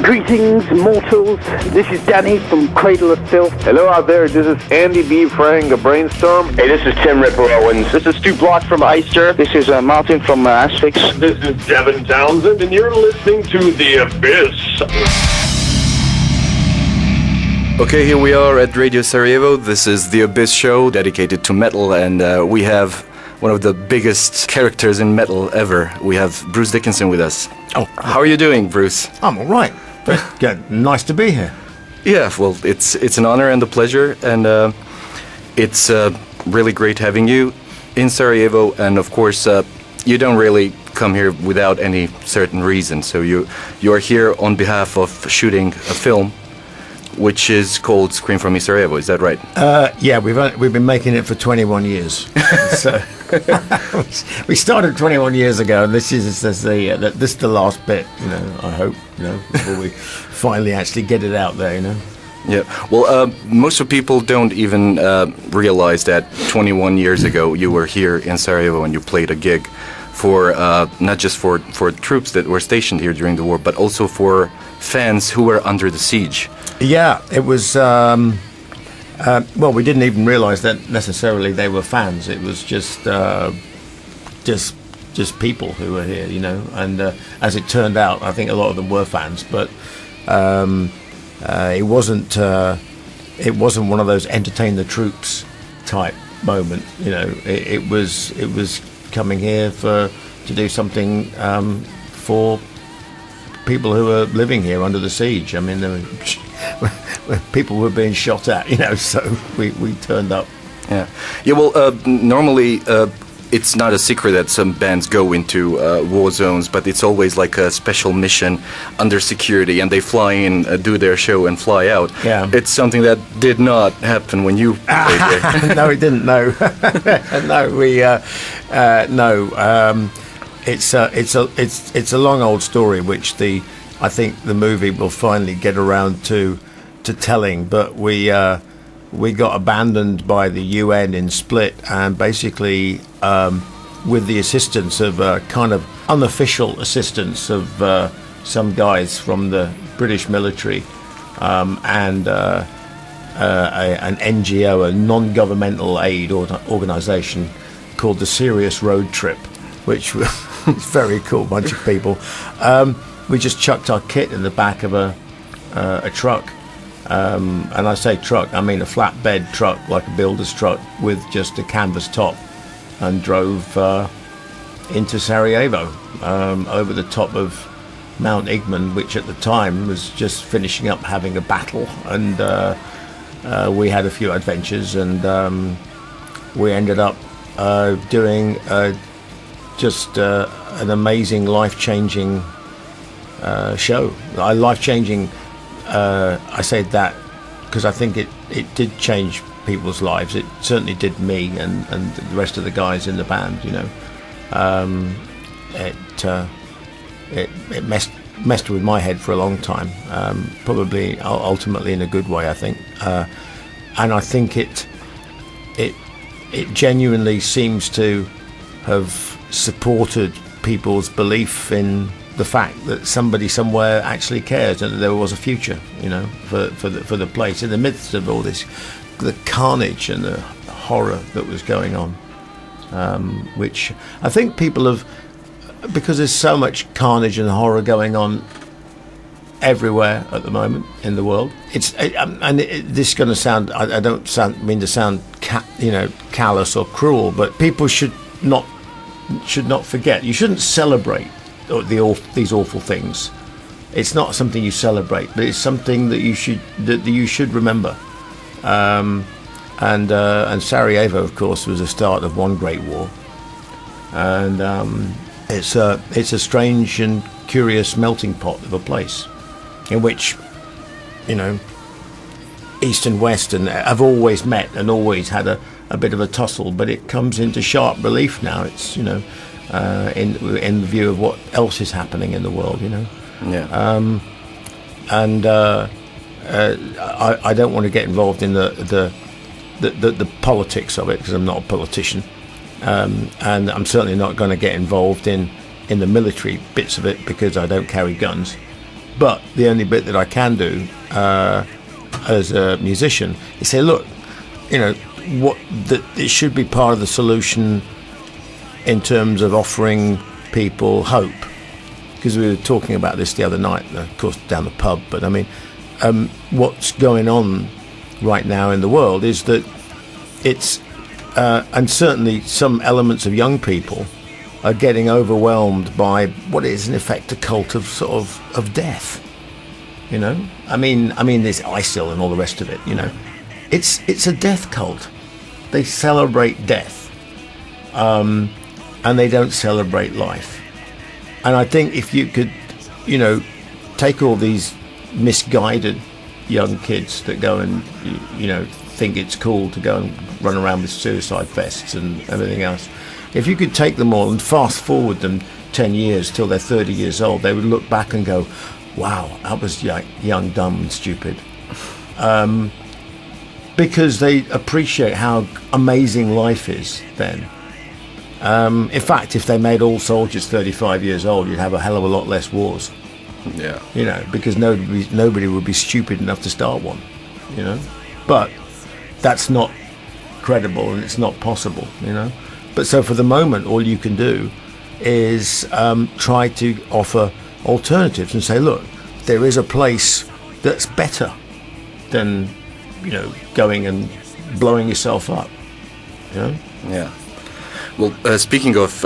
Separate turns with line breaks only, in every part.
Greetings, mortals. This is Danny from Cradle of Filth.
Hello out there, this is Andy B. Frank of Brainstorm.
Hey, this is Tim Ripper Owens.
This is Stu Block from Eister.
This is Martin from Asphyx.
This is Devin Townsend, and you're listening to The Abyss.
Okay, here we are at Radio Sarajevo. This is The Abyss show dedicated to metal, and we have one of the biggest characters in metal ever. We have Bruce Dickinson with us.
Oh,
how are you doing, Bruce?
I'm all right. Good. Nice to be here.
Yeah, well, it's an honor and a pleasure, and it's really great having you in Sarajevo. And of course, you don't really come here without any certain reason. So you are here on behalf of shooting a film, which is called Scream from East Sarajevo. Is that right?
Yeah, we've been making it for 21 years. So we started 21 years ago, and this is the last bit. You know, I hope, before we finally actually get it out there.
Yeah. Well, most of people don't even realize that 21 years ago you were here in Sarajevo and you played a gig for not just for troops that were stationed here during the war, but also for fans who were under the siege.
Yeah, it was. Well, we didn't even realise that necessarily they were fans. It was just people who were here, And as it turned out, I think a lot of them were fans, but it wasn't one of those entertain the troops type moment. It was coming here to do something for people who were living here under the siege. I mean, there were people were being shot at, so we turned up.
Yeah. Well, normally it's not a secret that some bands go into war zones, but it's always like a special mission under security, and they fly in, do their show, and fly out.
Yeah.
It's something that did not happen when you played here.
No, it didn't. No, no. It's a long old story, which I think the movie will finally get around to telling. But we got abandoned by the UN in Split, and basically with the assistance of kind of unofficial assistance of some guys from the British military and an NGO, a non-governmental aid organisation called the Serious Road Trip, which was very cool bunch of people. We just chucked our kit in the back of a truck, and I say truck, I mean a flatbed truck, like a builder's truck, with just a canvas top, and drove into Sarajevo, over the top of Mount Igman, which at the time was just finishing up having a battle, and we had a few adventures, and we ended up doing just an amazing, life-changing show. Life-changing, I say that because I think it did change people's lives. It certainly did me and the rest of the guys in the band, It messed with my head for a long time, probably ultimately in a good way, I think. And I think it genuinely seems to have supported people's belief in the fact that somebody somewhere actually cares and that there was a future, for the place in the midst of all this, the carnage and the horror that was going on, which I think people have, because there's so much carnage and horror going on everywhere at the moment in the world. This is going to sound, I don't mean to sound callous or cruel, but people should not forget. You shouldn't celebrate these awful things. It's not something you celebrate, but it's something that you should remember. And Sarajevo, of course, was the start of one great war, and it's a strange and curious melting pot of a place, in which, East and West have always met and always had a bit of a tussle, but it comes into sharp relief now. It's in the view of what else is happening in the world,
Yeah.
I don't want to get involved in the politics of it, because I'm not a politician, and I'm certainly not going to get involved in the military bits of it, because I don't carry guns. But the only bit that I can do as a musician is say, look, it should be part of the solution in terms of offering people hope. Because we were talking about this the other night, of course, down the pub. But I mean, what's going on right now in the world is that it's, and certainly some elements of young people are getting overwhelmed by what is in effect a cult of of death. I mean, there's ISIL and all the rest of it. It's a death cult. They celebrate death, and they don't celebrate life. And I think if you could, take all these misguided young kids that go and, think it's cool to go and run around with suicide vests and everything else, if you could take them all and fast forward them 10 years till they're 30 years old, they would look back and go, wow, I was young, dumb and stupid. Because they appreciate how amazing life is then. In fact, if they made all soldiers 35 years old, you'd have a hell of a lot less wars.
Yeah.
Because nobody would be stupid enough to start one, But that's not credible and it's not possible, But so for the moment, all you can do is try to offer alternatives and say, look, there is a place that's better than, going and blowing yourself up,
Yeah. Well, speaking of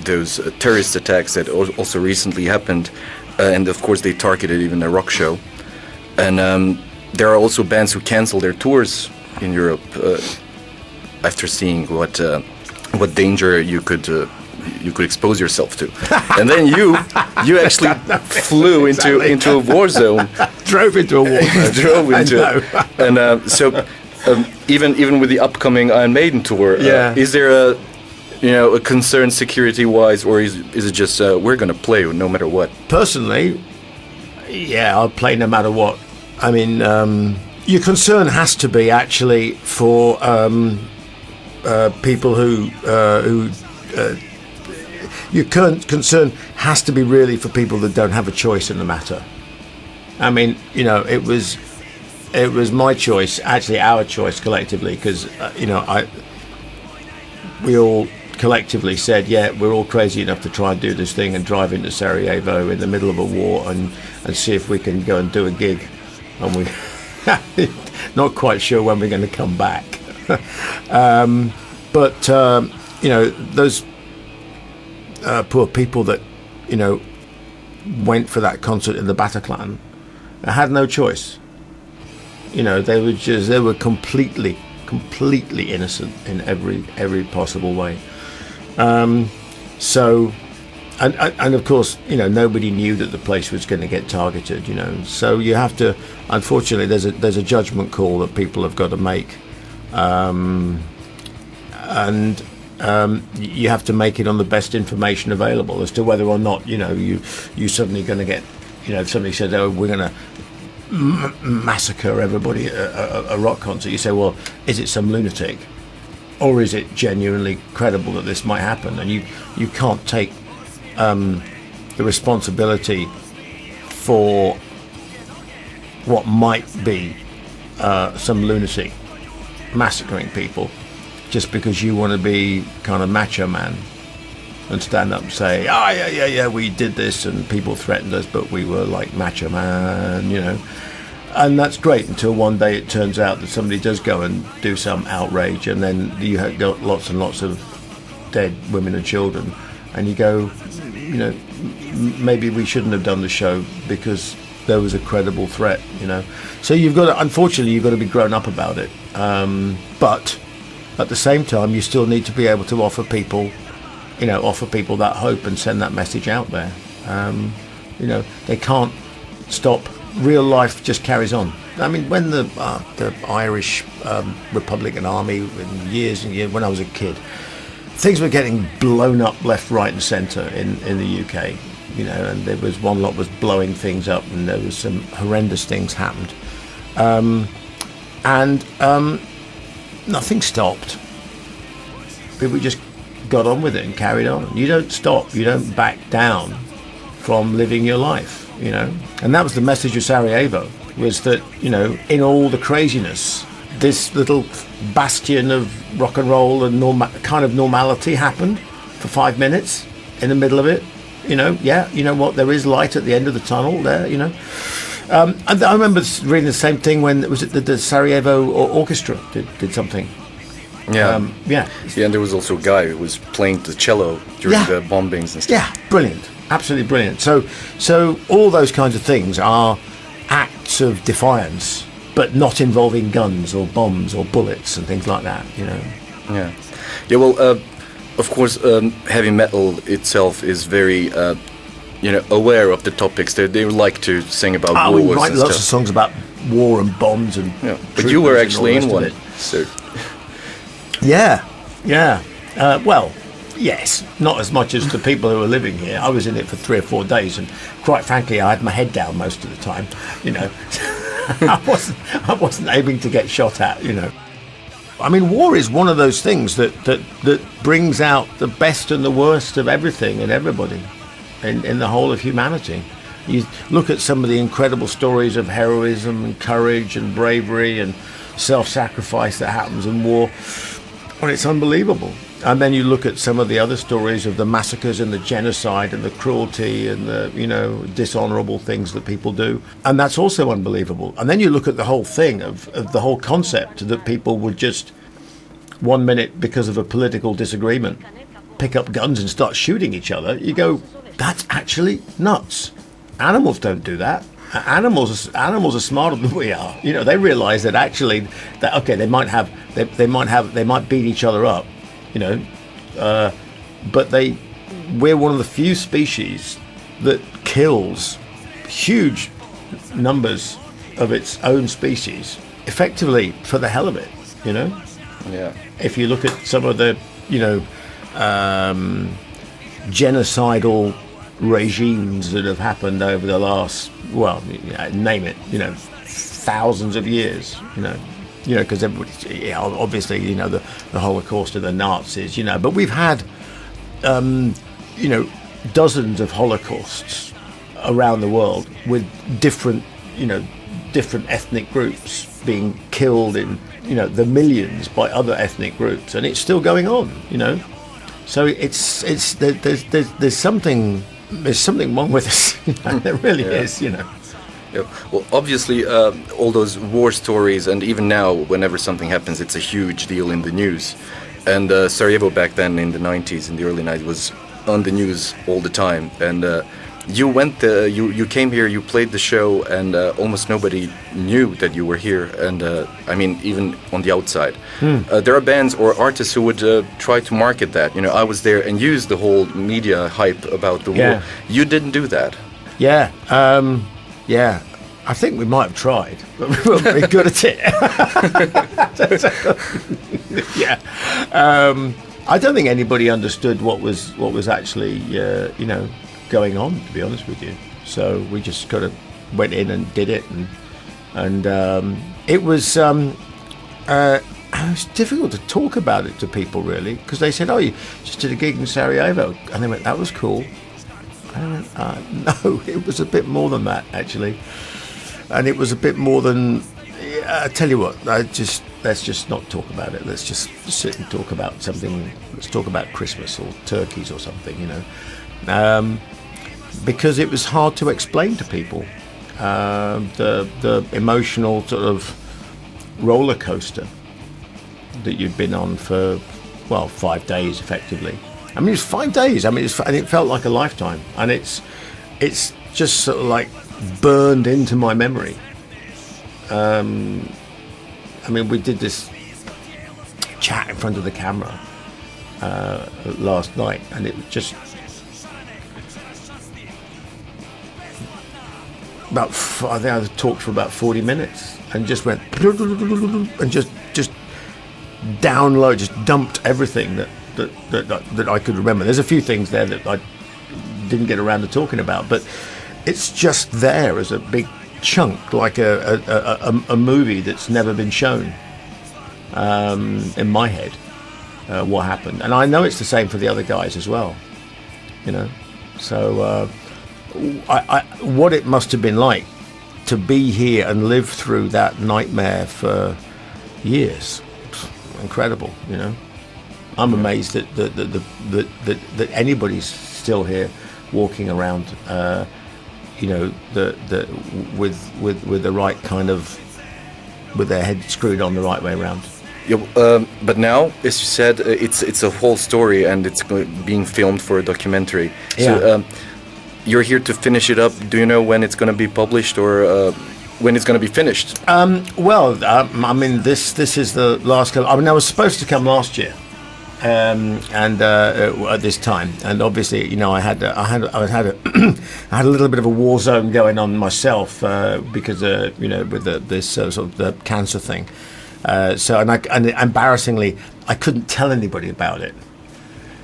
those terrorist attacks that also recently happened, and of course they targeted even a rock show, and there are also bands who cancel their tours in Europe after seeing what danger you could expose yourself to, and then you actually flew into a war zone,
drove into a war zone,
drove into it, and so even with the upcoming Iron Maiden tour, is there a concern security-wise, or is it just we're going to play no matter what?
Personally, yeah, I'll play no matter what. I mean, your concern has to be actually for people who your current concern has to be really for people that don't have a choice in the matter. I mean, it was my choice, actually our choice collectively, because we all collectively said, yeah, we're all crazy enough to try and do this thing and drive into Sarajevo in the middle of a war and see if we can go and do a gig, and we not quite sure when we're going to come back. But those poor people that went for that concert in the Bataclan had no choice. They were completely innocent in every possible way. So, and of course, nobody knew that the place was going to get targeted. So you have to, unfortunately, there's a judgment call that people have got to make, and you have to make it on the best information available as to whether or not you suddenly going to get, if somebody said, oh, we're going to massacre everybody at a rock concert, you say, well, is it some lunatic, or is it genuinely credible that this might happen? And you can't take the responsibility for what might be some lunatic massacring people just because you want to be kind of macho man and stand up and say, yeah, we did this and people threatened us, but we were like macho man, And that's great until one day it turns out that somebody does go and do some outrage, and then you have got lots and lots of dead women and children, and you go, maybe we shouldn't have done the show because there was a credible threat, So unfortunately, you've got to be grown up about it. But at the same time, you still need to be able to offer people that hope and send that message out there. They can't stop. Real life just carries on. I mean, when the Irish Republican Army, in years and years, when I was a kid, things were getting blown up left, right, and centre in the UK. And there was one lot was blowing things up, and there was some horrendous things happened, and nothing stopped. People just got on with it and carried on. You don't stop. You don't back down from living your life. you know. And that was the message of Sarajevo, was that, you know, in all the craziness, this little bastion of rock and roll and kind of normality happened for 5 minutes in the middle of it. You know, yeah, you know what, there is light at the end of the tunnel there, you know. And I remember reading the same thing when it was the Sarajevo Orchestra did something.
Yeah.
Yeah,
and there was also a guy who was playing the cello during the bombings and stuff.
Yeah, brilliant, absolutely brilliant. So all those kinds of things are acts of defiance, but not involving guns or bombs or bullets and things like that, you know.
Yeah. Well, of course, heavy metal itself is very, aware of the topics. They like to sing about wars.
We write
and
lots
stuff.
of songs about war and bombs and.
Yeah. But you were actually in one, so.
Yeah. Well, yes, not as much as the people who are living here. I was in it for 3 or 4 days, and quite frankly, I had my head down most of the time. You know, I wasn't aiming to get shot at. You know, I mean, war is one of those things that brings out the best and the worst of everything and everybody, in the whole of humanity. You look at some of the incredible stories of heroism and courage and bravery and self-sacrifice that happens in war. Well, it's unbelievable. And then you look at some of the other stories of the massacres and the genocide and the cruelty and the, you know, dishonorable things that people do. And that's also unbelievable. And then you look at the whole thing of the whole concept that people would just 1 minute, because of a political disagreement, pick up guns and start shooting each other. You go, that's actually nuts. Animals don't do that. Animals are smarter than we are. You know, they realise that actually, that okay, they might beat each other up, you know, but we're one of the few species that kills huge numbers of its own species effectively for the hell of it. You know,
Yeah.
If you look at some of the, you know, genocidal regimes that have happened over the last, well, name it, you know, thousands of years, you know, because everybody, obviously, you know, the Holocaust of the Nazis, you know, but we've had, you know, dozens of Holocausts around the world with different ethnic groups being killed in, you know, the millions by other ethnic groups, and it's still going on, you know. So there's something wrong with us. There really is, you know.
Yeah. Well, obviously, all those war stories, and even now, whenever something happens, it's a huge deal in the news. And Sarajevo back then, in the 90s, in the early 90s, was on the news all the time. And you went, you came here, you played the show, and almost nobody knew that you were here. And I mean, even on the outside, there are bands or artists who would try to market that. You know, I was there and use the whole media hype about the war. You didn't do that.
Yeah. Yeah, I think we might have tried, but we weren't very good at it. Yeah, I don't think anybody understood what was actually you know, going on, to be honest with you. So we just kind of went in and did it, and it was difficult to talk about it to people, really, because they said, "Oh, you just did a gig in Sarajevo," and they went, "That was cool." I went, no, it was a bit more than that, actually. And it was a bit more than, I tell you what, let's just not talk about it. Let's just sit and talk about something. Let's talk about Christmas or turkeys or something, you know. Because it was hard to explain to people the emotional sort of roller coaster that you'd been on for, well, 5 days, effectively. I mean, it's 5 days. I mean, and it felt like a lifetime, and it's just sort of like burned into my memory. I mean, we did this chat in front of the camera last night, and it was just about. I think I talked for about 40 minutes, and just went and just download, just dumped everything that I could remember. There's a few things there that I didn't get around to talking about, but it's just there as a big chunk, like a movie that's never been shown in my head, what happened. And I know it's the same for the other guys as well, you know. So what it must have been like to be here and live through that nightmare for years. Incredible, you know. I'm amazed that anybody's still here, walking around, you know, with the right kind of, with their head screwed on the right way around.
Yeah, but now, as you said, it's a whole story, and it's being filmed for a documentary.
Yeah.
So you're here to finish it up. Do you know when it's going to be published, or when it's going to be finished?
Well, I mean, this is the last. I mean, I was supposed to come last year, and at this time, and obviously, you know, I had I had a little bit of a war zone going on myself because you know, with this sort of the cancer thing. So and embarrassingly, I couldn't tell anybody about it.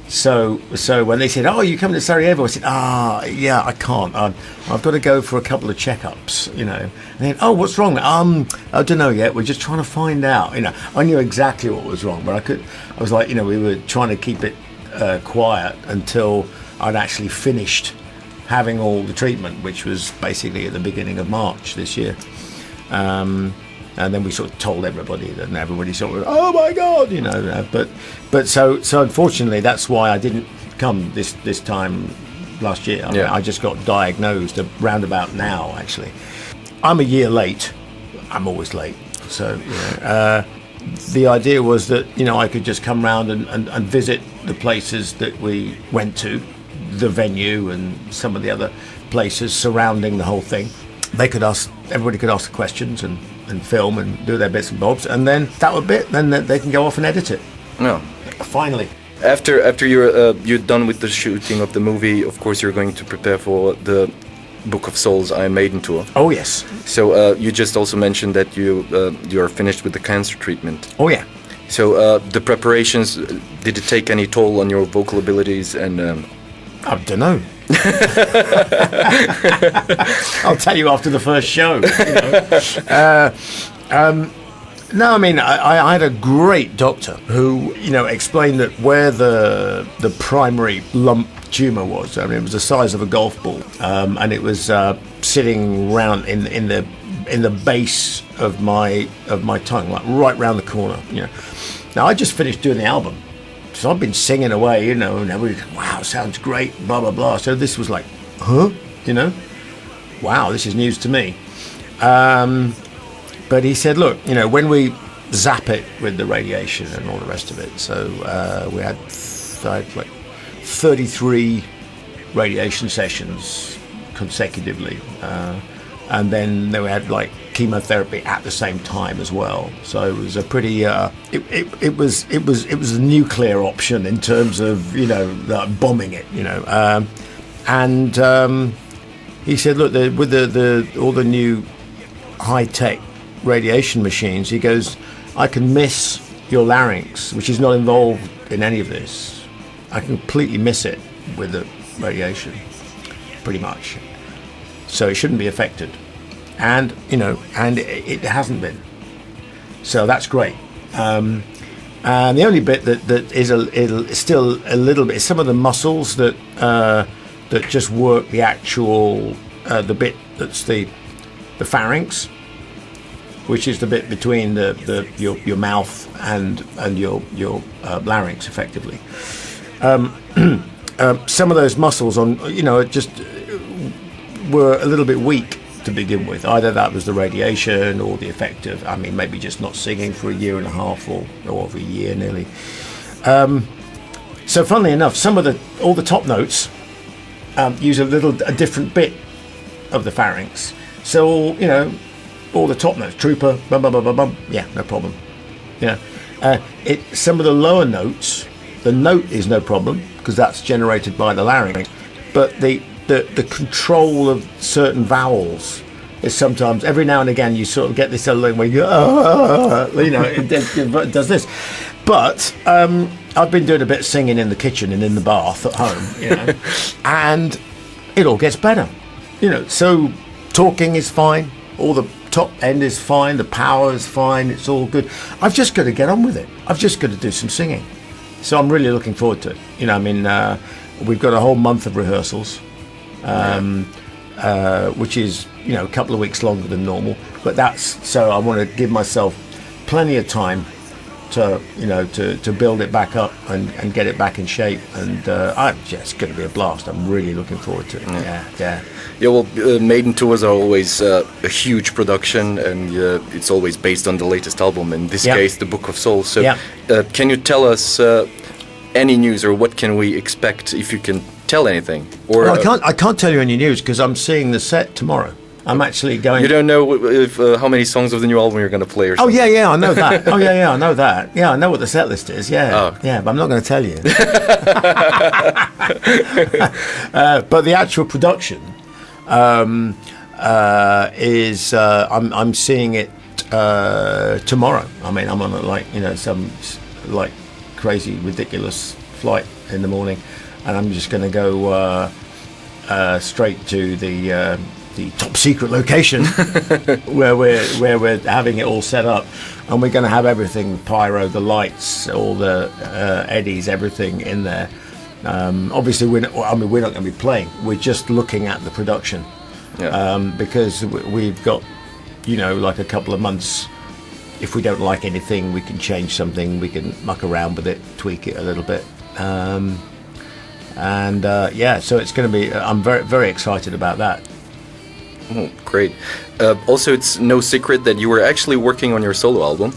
So when they said, "Oh, you coming to Sarajevo?" I said, yeah, I can't. I've got to go for a couple of checkups, you know." And then, "Oh, what's wrong?" I don't know yet. We're just trying to find out. You know, I knew exactly what was wrong, but I was like, you know, we were trying to keep it quiet until I'd actually finished having all the treatment, which was basically at the beginning of March this year. And then we sort of told everybody, and everybody sort of, "Oh my God," you know. But so unfortunately, that's why I didn't come this time last year. I mean, I just got diagnosed round about now. Actually, I'm a year late. I'm always late. So you know, the idea was that, you know, I could just come round and visit the places that we went to, the venue, and some of the other places surrounding the whole thing. Everybody could ask the questions and film and do their bits and bobs, and then that would be it. Then they can go off and edit it.
No.
Finally.
After you're done with the shooting of the movie, of course you're going to prepare for the Book of Souls Iron Maiden tour.
Oh yes.
So you just also mentioned that you are finished with the cancer treatment.
Oh yeah.
So the preparations, did it take any toll on your vocal abilities? And
I don't know. I'll tell you after the first show. You know? No, I mean, I had a great doctor who, you know, explained that where the primary lump tumour was. I mean, it was the size of a golf ball, and it was sitting round in the base of my tongue, like right round the corner. You know. Now I just finished doing the album. So I've been singing away, you know, and everybody, "Wow, sounds great," blah, blah, blah. So this was like, huh? You know? Wow, this is news to me. But he said, "Look, you know, when we zap it with the radiation and all the rest of it," so we had like 33 radiation sessions consecutively. And then we had like chemotherapy at the same time as well. So it was a pretty. It was a nuclear option in terms of, you know, bombing it. You know, and he said, "Look, with all the new high tech radiation machines," he goes, "I can miss your larynx, which is not involved in any of this. I can completely miss it with the radiation, pretty much. So it shouldn't be affected," and you know, and it hasn't been. So that's great. And the only bit that is still a little bit is some of the muscles that just work the actual the bit that's the pharynx, which is the bit between your mouth and your larynx, effectively. Some of those muscles on, you know, just were a little bit weak to begin with. Either that was the radiation or the effect of, I mean, maybe just not singing for a year and a half or over a year nearly. So funnily enough, all the top notes use a different bit of the pharynx. So, you know, all the top notes, trooper, bum, bum, bum, bum, bum, yeah, no problem. Yeah, some of the lower notes, the note is no problem because that's generated by the larynx, but the control of certain vowels is sometimes, every now and again, you sort of get this other where you go, you know, it does this. But I've been doing a bit of singing in the kitchen and in the bath at home, you know, and it all gets better, you know. So talking is fine, all the top end is fine, the power is fine, it's all good. I've just got to get on with it. I've just got to do some singing. So I'm really looking forward to it. You know, I mean, we've got a whole month of rehearsals. which is a couple of weeks longer than normal. But so I want to give myself plenty of time to build it back up and get it back in shape, and it's going to be a blast. I'm really looking forward to it. Yeah.
Well, Maiden tours are always a huge production, and it's always based on the latest album, in this case, The Book of Souls. So can you tell us any news, or what can we expect, if you can tell anything? Or
I can't tell you any news because I'm seeing the set tomorrow. I'm actually going.
You don't know if how many songs of the new album you're going to play, or something?
Oh yeah, I know that. I know that. Yeah, I know what the set list is. Yeah, but I'm not going to tell you. But the actual production is I'm seeing it tomorrow. I mean, I'm on some crazy ridiculous flight in the morning, and I'm just going to go straight to the top secret location where we're having it all set up, and we're going to have everything, pyro, the lights, all the eddies, everything in there. Obviously we're not going to be playing, we're just looking at the production, because we've got like a couple of months. If we don't like anything, we can change something, we can muck around with it, tweak it a little bit, so it's going to be, I'm very, very excited about that.
Oh, great. Also, it's no secret that you were actually working on your solo album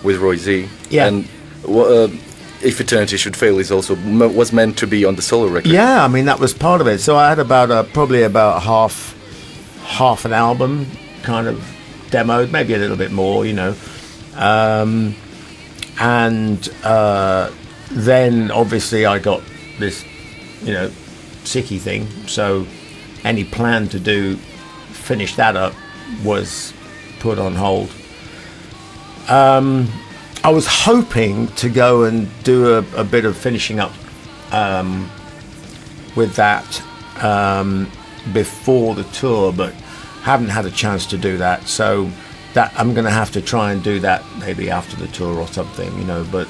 with Roy Z. Yeah. And If Eternity Should Fail was meant to be on the solo record.
Yeah, I mean, that was part of it. So I had probably about half an album kind of demoed, maybe a little bit more, then obviously I got this, sicky thing. So any plan to finish that up was put on hold. I was hoping to go and do a bit of finishing up with that before the tour, but haven't had a chance to do that. So that I'm going to have to try and do that maybe after the tour or something, But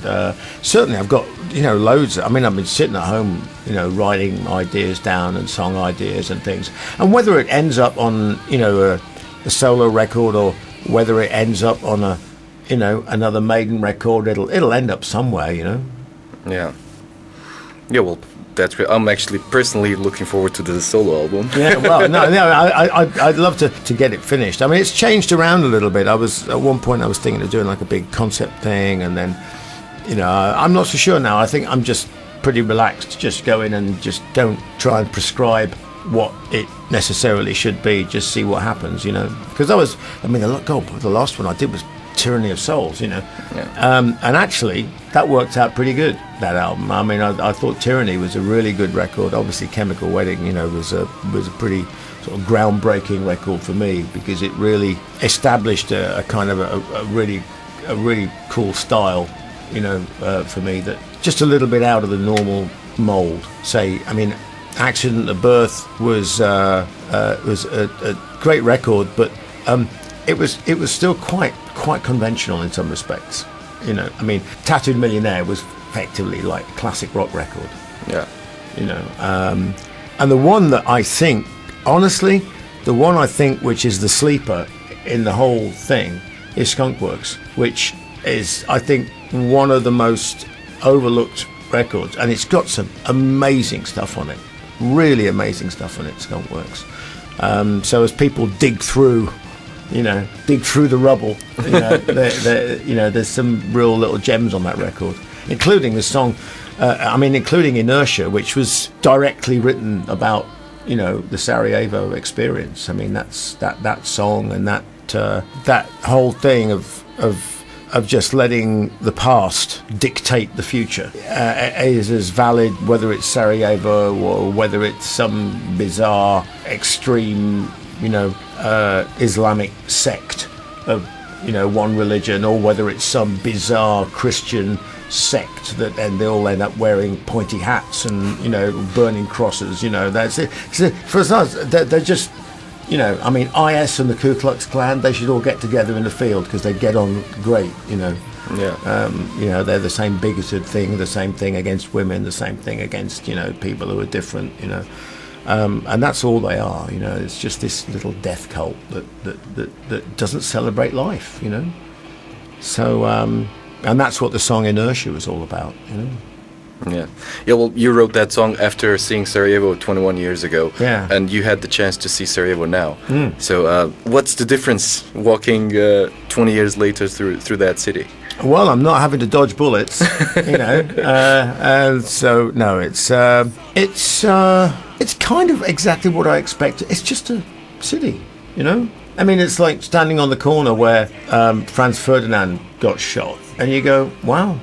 certainly I've got loads. I mean, I've been sitting at home, writing ideas down and song ideas and things. And whether it ends up on a solo record, or whether it ends up on another Maiden record, it'll end up somewhere,
Yeah. Well, that's great. I'm actually personally looking forward to the solo album.
Yeah, well, no, I'd love to get it finished. I mean, it's changed around a little bit. At one point I was thinking of doing like a big concept thing, and then, I'm not so sure now. I think I'm just pretty relaxed. Just go in and just don't try and prescribe what it necessarily should be. Just see what happens, Because the last one I did was Tyranny of Souls, Yeah. And actually, that worked out pretty good, that album. I mean, I thought Tyranny was a really good record. Obviously, Chemical Wedding, was a pretty sort of groundbreaking record for me, because it really established a kind of a really cool style, for me, that just a little bit out of the normal mold. Accident at Birth was a great record, but it was still quite conventional in some respects. Tattooed Millionaire was effectively like a classic rock record.
Yeah.
And the one that I think, honestly, which is the sleeper in the whole thing is Skunkworks, which is, I think, one of the most overlooked records, and it's got some amazing stuff on it, really amazing stuff on it, Skunkworks. So as people dig through the rubble, there's some real little gems on that record, including the song, including Inertia, which was directly written about, the Sarajevo experience. I mean, that's that song and that whole thing of just letting the past dictate the future is as valid whether it's Sarajevo or whether it's some bizarre extreme Islamic sect of one religion, or whether it's some bizarre Christian sect that then they all end up wearing pointy hats and burning crosses. That's it. So for us, they're just IS and the Ku Klux Klan, they should all get together in the field because they get on great.
Yeah.
They're the same bigoted thing, the same thing against women, the same thing against people who are different. And that's all they are, you know. It's just this little death cult that doesn't celebrate life, you know. So, and that's what the song Inertia was all about, you know.
Yeah. Yeah, well, you wrote that song after seeing Sarajevo 21 years ago.
Yeah.
And you had the chance to see Sarajevo now. So what's the difference walking 20 years later through that city?
Well, I'm not having to dodge bullets, you know. And so, no, it's kind of exactly what I expected. It's just a city, you know. I mean, it's like standing on the corner where Franz Ferdinand got shot, and you go, wow,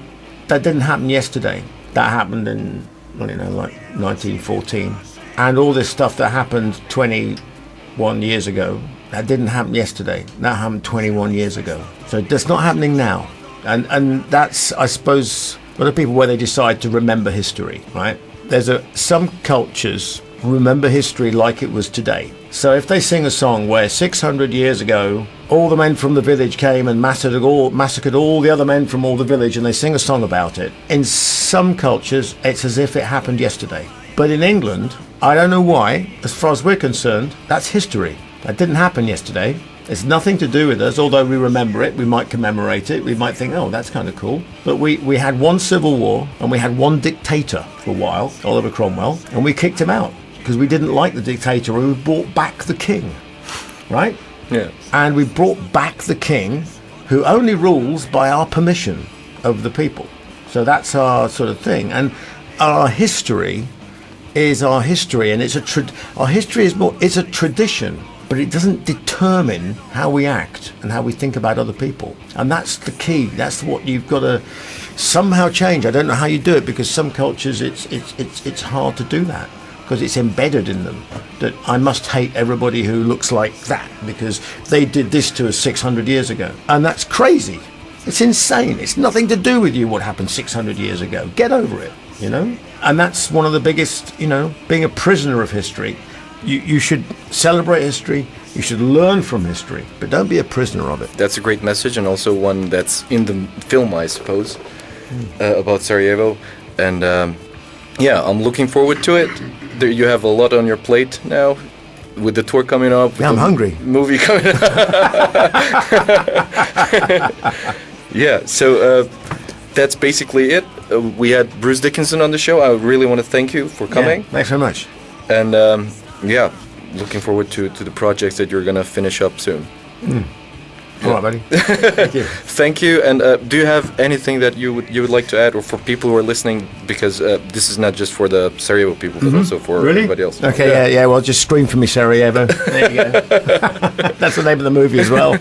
that didn't happen yesterday. That happened in, well, you know, like 1914. And all this stuff that happened 21 years ago, that didn't happen yesterday. That happened 21 years ago. So that's not happening now. And that's, I suppose, a lot of people where they decide to remember history, right? There's some cultures remember history like it was today. So if they sing a song where 600 years ago, all the men from the village came and massacred all the other men from all the village, and they sing a song about it, in some cultures, it's as if it happened yesterday. But in England, I don't know why, as far as we're concerned, that's history. That didn't happen yesterday. It's nothing to do with us, although we remember it, we might commemorate it, we might think, oh, that's kind of cool. But we had one civil war, and we had one dictator for a while, Oliver Cromwell, and we kicked him out because we didn't like the dictator, and we brought back the king, right?
Yeah.
And we brought back the king, who only rules by our permission of the people. So that's our sort of thing. And our history is our history, and our history is it's a tradition, but it doesn't determine how we act and how we think about other people. And that's the key. That's what you've got to somehow change. I don't know how you do it, because some cultures it's hard to do that, because it's embedded in them that I must hate everybody who looks like that because they did this to us 600 years ago. And that's crazy. It's insane. It's nothing to do with you what happened 600 years ago. Get over it, you know? And that's one of the biggest, you know, being a prisoner of history. You should celebrate history, you should learn from history, but don't be a prisoner of it.
That's a great message, and also one that's in the film, I suppose, about Sarajevo. And yeah, I'm looking forward to it. You have a lot on your plate now, with the tour coming up.
Yeah, I'm hungry.
Movie coming up. Yeah, so that's basically it. We had Bruce Dickinson on the show. I really want to thank you for coming.
Yeah, thanks very much.
And yeah, looking forward to the projects that you're going to finish up soon.
All right, buddy. Thank you.
Thank you. And do you have anything that you would like to add, or for people who are listening, because this is not just for the Sarajevo people, but also for everybody else.
Okay, yeah. Well, just scream for me, Sarajevo. There you go. That's the name of the movie as well.